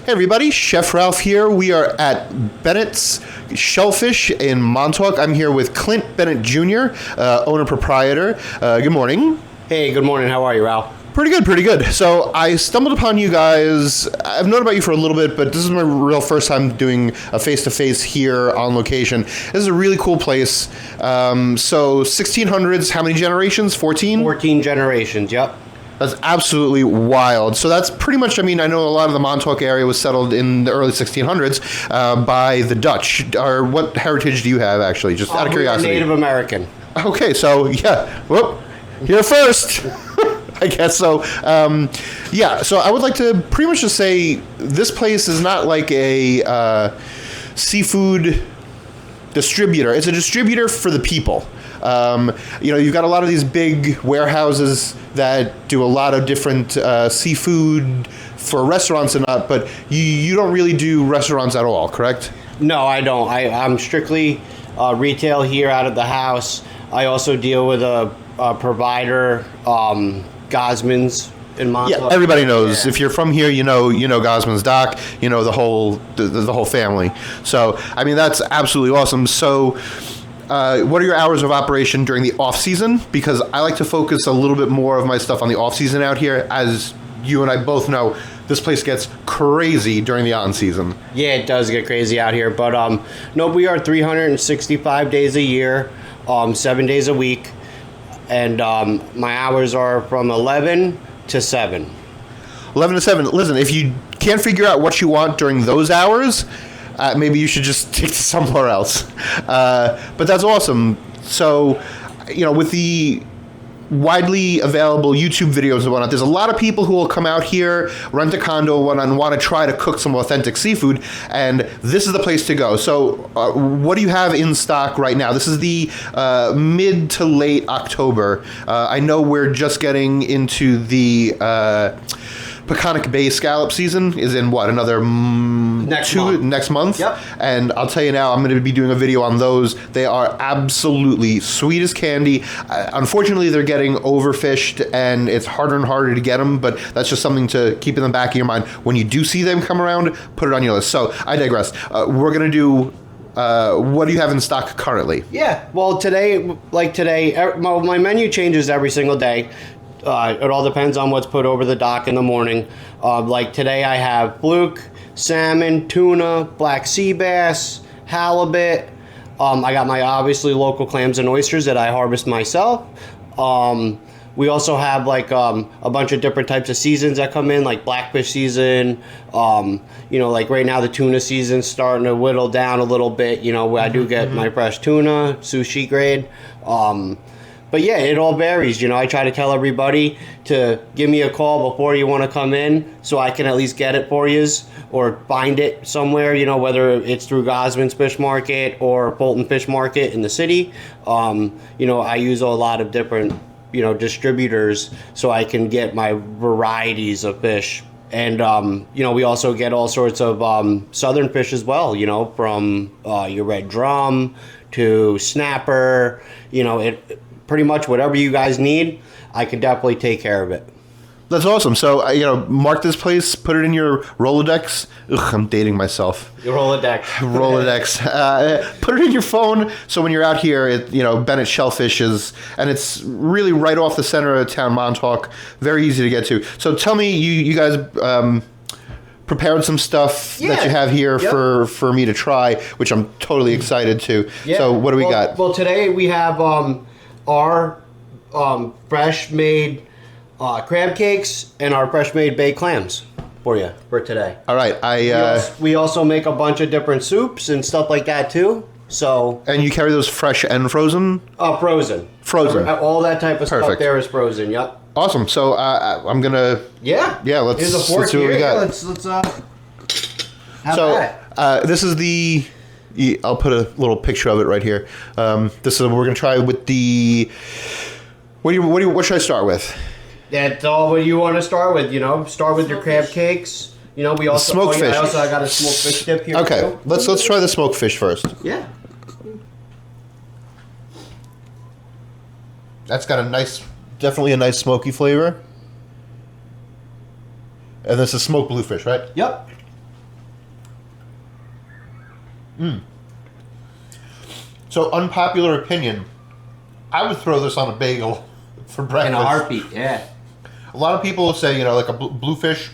Hey everybody, Chef Ralph here. We are at Bennett's Shellfish in Montauk. I'm here with Clint Bennett Jr., owner-proprietor. Good morning. Hey, good morning. How are you, Ralph? Pretty good, pretty good. So I stumbled upon you guys. I've known about you for a little bit, but this is my real first time doing a face-to-face here on location. This is a really cool place. So 1600s, how many generations? 14? 14 generations, yep. That's absolutely wild. So that's pretty much, I mean, I know a lot of the Montauk area was settled in the early 1600s by the Dutch. Or what heritage do you have, actually, just out of curiosity? Native American. Okay, so, yeah. Whoop. Here first. I guess so. Yeah, so I would like to pretty much just say this place is not like a seafood distributor. It's a distributor for the people. You've got a lot of these big warehouses that do a lot of different seafood for restaurants and not, but you don't really do restaurants at all, correct? No, I don't. I'm strictly retail here out of the house. I also deal with a provider, Gosman's in Montauk. Yeah, everybody knows. Yeah. If you're from here, you know Gosman's Dock, you know the whole family. So, I mean, that's absolutely awesome. So, what are your hours of operation during the off season? Because I like to focus a little bit more of my stuff on the off season out here. As you and I both know, this place gets crazy during the on season. Yeah, it does get crazy out here. But no, we are 365 days a year, 7 days a week. And my hours are from 11 to 7. 11 to 7. Listen, if you can't figure out what you want during those hours, maybe you should just take to somewhere else. But that's awesome. So, with the widely available YouTube videos and whatnot, there's a lot of people who will come out here, rent a condo, and want to try to cook some authentic seafood, and this is the place to go. So what do you have in stock right now? This is the mid to late October. I know we're just getting into the Peconic Bay scallop season is in what, another next month? Yep. And I'll tell you now, I'm going to be doing a video on those. They are absolutely sweet as candy. Unfortunately, they're getting overfished, and it's harder and harder to get them, but that's just something to keep in the back of your mind. When you do see them come around, put it on your list. So I digress. We're going to do... what do you have in stock currently? Yeah, well, today, my menu changes every single day. It all depends on what's put over the dock in the morning. Like today I have fluke, salmon, tuna, black sea bass, halibut. I got my obviously local clams and oysters that I harvest myself. We also have like a bunch of different types of seasons that come in, like blackfish season. Like right now the tuna season's starting to whittle down a little bit. I do get my fresh tuna, sushi grade. But yeah, it all varies. I try to tell everybody to give me a call before you want to come in so I can at least get it for you or find it somewhere, whether it's through Gosman's Fish Market or Fulton Fish Market in the city. I use a lot of different, distributors so I can get my varieties of fish. And, we also get all sorts of southern fish as well, from your red drum to snapper, pretty much whatever you guys need, I can definitely take care of it. That's awesome. So, mark this place, put it in your Rolodex. Ugh, I'm dating myself. Your Rolodex. Rolodex. Put it in your phone so when you're out here, Bennett Shellfish and it's really right off the center of town, Montauk. Very easy to get to. So tell me, you guys prepared some stuff that you have here for me to try, which I'm totally excited to. Yeah. So what do we got? Well, today we have... our fresh made crab cakes and our fresh made baked clams for you for today. All right, we also make a bunch of different soups and stuff like that too. So and you carry those fresh and frozen? Frozen. All that type of stuff there is frozen. Yep. Awesome. So I'm gonna Let's here's a fork let's see what we got. Let's have that. This is the. I'll put a little picture of it right here. This is we're gonna try with the. What should I start with? That's all what you want to start with. Start with your crab cakes. We also smoked fish. I got a smoked fish dip here. Okay, too. let's try the smoked fish first. Yeah. That's got definitely a nice smoky flavor. And this is smoked bluefish, right? Yep. So, unpopular opinion, I would throw this on a bagel for breakfast. In a heartbeat, yeah. A lot of people say, like a bluefish,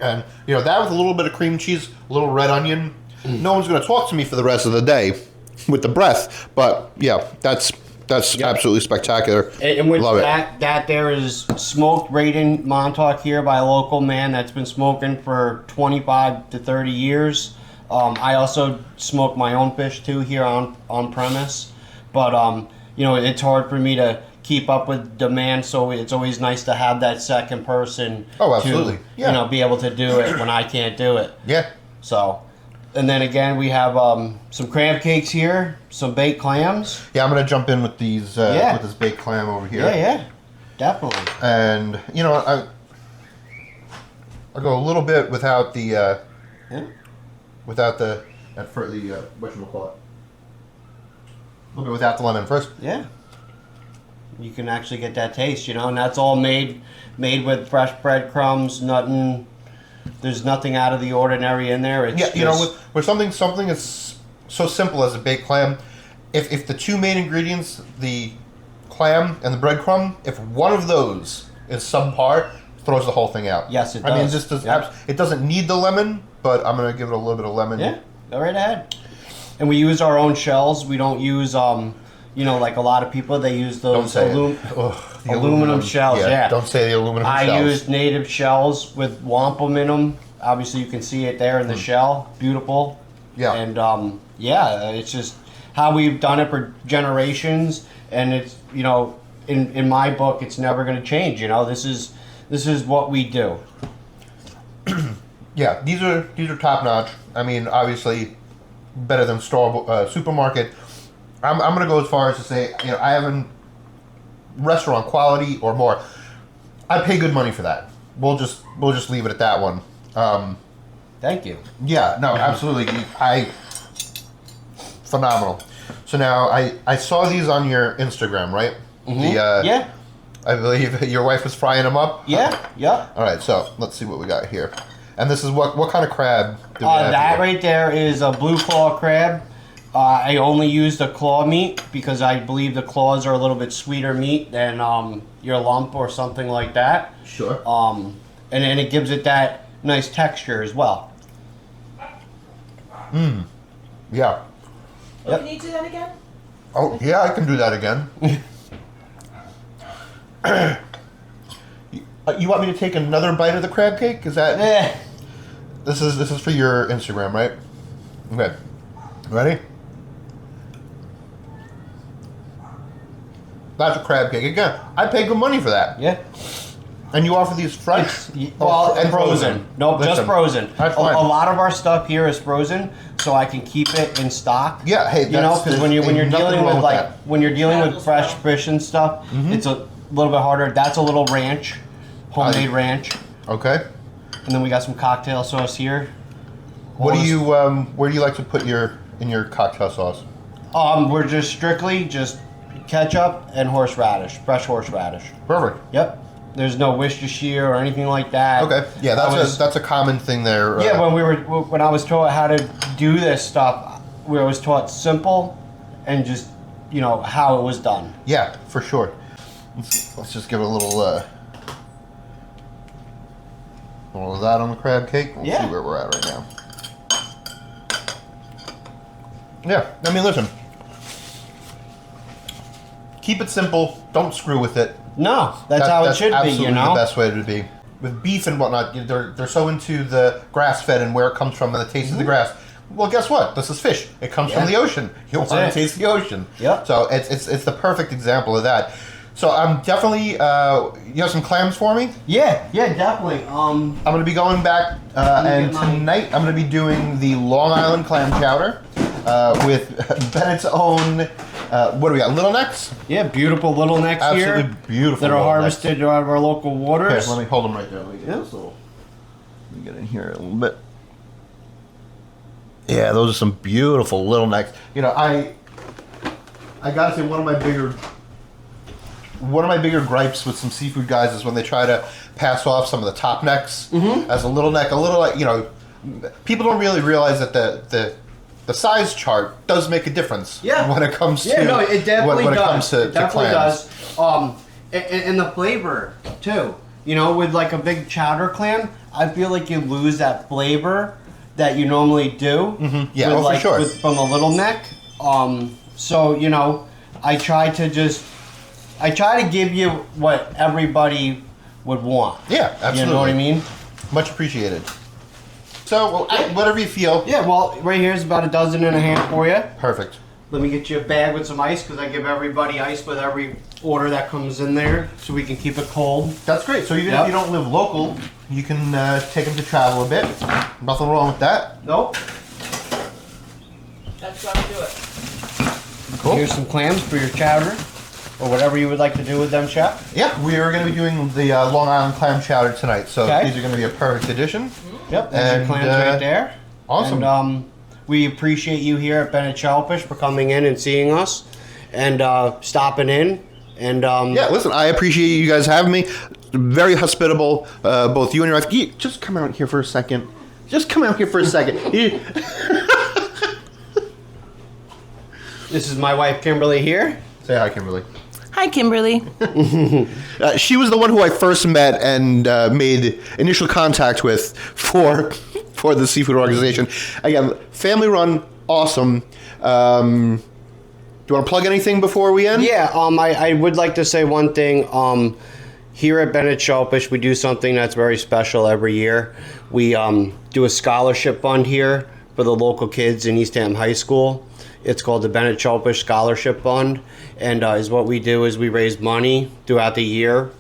and, that with a little bit of cream cheese, a little red onion. No one's going to talk to me for the rest of the day with the breath. But, yeah, that's absolutely spectacular. And with Love that there is smoked right in Montauk here by a local man that's been smoking for 25 to 30 years. I also smoke my own fish too here on premise, but it's hard for me to keep up with demand, so it's always nice to have that second person. Oh, absolutely. To be able to do it when I can't do it. Yeah. So, and then again we have some crab cakes here, some baked clams. Yeah, I'm gonna jump in with these with this baked clam over here. Yeah, definitely. And I'll go a little bit without the whatchamacallit. A little bit without the lemon first. Yeah. You can actually get that taste, and that's all made with fresh breadcrumbs. There's nothing out of the ordinary in there. It's with something as so simple as a baked clam, if the two main ingredients, the clam and the breadcrumb, if one of those is subpar, throws the whole thing out. Yes, it does. I mean, it doesn't need the lemon, but I'm gonna give it a little bit of lemon. Yeah, go right ahead. And we use our own shells. We don't use like a lot of people, they use those aluminum shells. Yeah, don't say the aluminum shells. I use native shells with wampum in them. Obviously, you can see it there in the shell. Beautiful. Yeah. And it's just how we've done it for generations, and it's in my book, it's never going to change. This is what we do. Yeah, these are top notch. I mean, obviously, better than supermarket. I'm going to go as far as to say, I haven't restaurant quality or more. I pay good money for that. We'll just leave it at that one. Thank you. Yeah, no, absolutely. Phenomenal. So now I saw these on your Instagram, right? Mm-hmm. Yeah. I believe your wife was frying them up. Yeah. Yeah. All right, so let's see what we got here. And this is what kind of crab do we have that here? right there is a blue claw crab. I only use the claw meat because I believe the claws are a little bit sweeter meat than your lump or something like that. Sure. And then it gives it that nice texture as well. Yeah. Yep. Can you do that again? Oh, yeah, I can do that again. You want me to take another bite of the crab cake? Is that... Yeah. This is for your Instagram, right? Okay. Ready? That's a crab cake. Again, I pay good money for that. Yeah. And you offer these fresh? And frozen. Nope, just frozen. That's a fine. lot of our stuff here is frozen, so I can keep it in stock. Yeah, hey, because when you're dealing with when you're dealing with fresh fine. fish and stuff, it's a little bit harder. That's a little ranch, homemade ranch, Okay. and then we got some cocktail sauce here. What do you where do you like to put in your cocktail sauce? We're just strictly just ketchup and horseradish, fresh horseradish. Perfect. Yep. There's no Worcestershire or anything like that. Okay. Yeah, that's a common thing there. Yeah, when I was taught how to do this stuff, we was taught simple and just how it was done. Yeah, for sure. Let's just give it a little of that on the crab cake. We'll see where we're at right now. Yeah, I mean, listen. Keep it simple. Don't screw with it. No, that's how it should be. Absolutely the best way to be. With beef and whatnot, they're so into the grass-fed and where it comes from and the taste of the grass. Well, guess what? This is fish. It comes from the ocean. You want to taste the ocean. Yep. So it's the perfect example of that. So I'm definitely. You have some clams for me? Yeah, definitely. I'm going to be going back, and tonight I'm going to be doing the Long Island clam chowder with Bennett's own. What do we got? Little necks? Yeah, beautiful little necks here. Absolutely beautiful. That are harvested out of our local waters. Here, let me hold them right there. Let me get in here a little bit. Yeah, those are some beautiful little necks. I gotta say one of my bigger gripes with some seafood guys is when they try to pass off some of the top necks as a little neck. People don't really realize that the the size chart does make a difference. Yeah. When it comes to no, it definitely when does. it comes to It definitely clams. does. And the flavor too. You know, with like a big chowder clam, I feel like you lose that flavor that you normally do. Yeah, with, oh, for sure. From the little neck. So you know, I try to give you what everybody would want. Yeah, absolutely. You know what I mean? Much appreciated. So, well, whatever you feel. Yeah. Well, right here's about a dozen and a half for you. Perfect. Let me get you a bag with some ice because I give everybody ice with every order that comes in there so we can keep it cold. That's great. So even if you don't live local, you can take them to travel a bit. Nothing wrong with that. Nope. That's how we do it. Cool. Here's some clams for your chowder or whatever you would like to do with them, chef. Yeah, we are going to be doing the Long Island clam chowder tonight, so Okay. these are going to be a perfect addition. Yep, there's your clams right there. Awesome. And we appreciate you here at Bennett Shellfish for coming in and seeing us and stopping in. And Yeah, listen, I appreciate you guys having me. Very hospitable, both you and your wife. Just come out here for a second. Just come out here for a second. this is my wife, Kimberly, here. Say hi, Kimberly. Hi, Kimberly. She was the one who I first met and made initial contact with for the seafood organization. Again, family run, awesome. Do you want to plug anything before we end? Yeah, I would like to say one thing. Here at Bennett Shellfish, we do something that's very special every year. We do a scholarship fund here for the local kids in East Hampton High School. It's called the Bennett Shellfish Scholarship Fund, and is what we do is we raise money throughout the year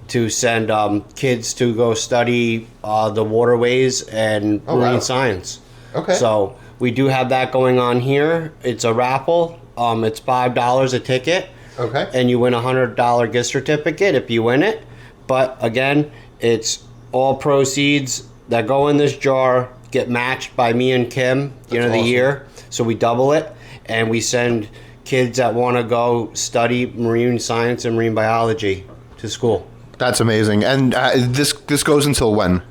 to send kids to go study the waterways and marine science. Okay. So we do have that going on here. It's a raffle. It's $5 a ticket. Okay. And you win a $100 gift certificate if you win it. But again, it's all proceeds that go in this jar get matched by me and Kim the end of the awesome. year. So we double it, and we send kids that want to go study marine science and marine biology to school. That's amazing. And this goes until when?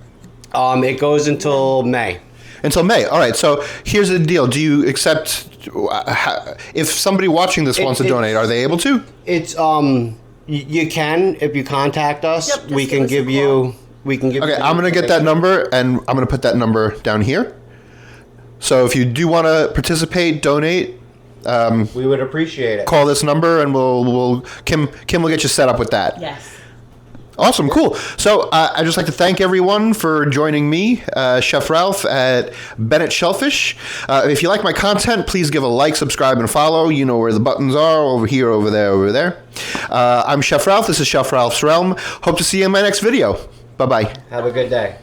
It goes until May. Until May. All right. So here's the deal. Do you accept if somebody watching this wants to donate? Are they able to? It's you can if you contact us. Yep, just we can give us a give you. We can give. Okay. you I'm gonna get that number, and I'm gonna put that number down here. So if you do want to participate, donate. We would appreciate it. Call this number, and we'll Kim will get you set up with that. Yes. Awesome, cool. So I'd just like to thank everyone for joining me, Chef Ralph at Bennett Shellfish. If you like my content, please give a like, subscribe, and follow. You know where the buttons are, over here, over there, over there. I'm Chef Ralph. This is Chef Ralph's Realm. Hope to see you in my next video. Bye-bye. Have a good day.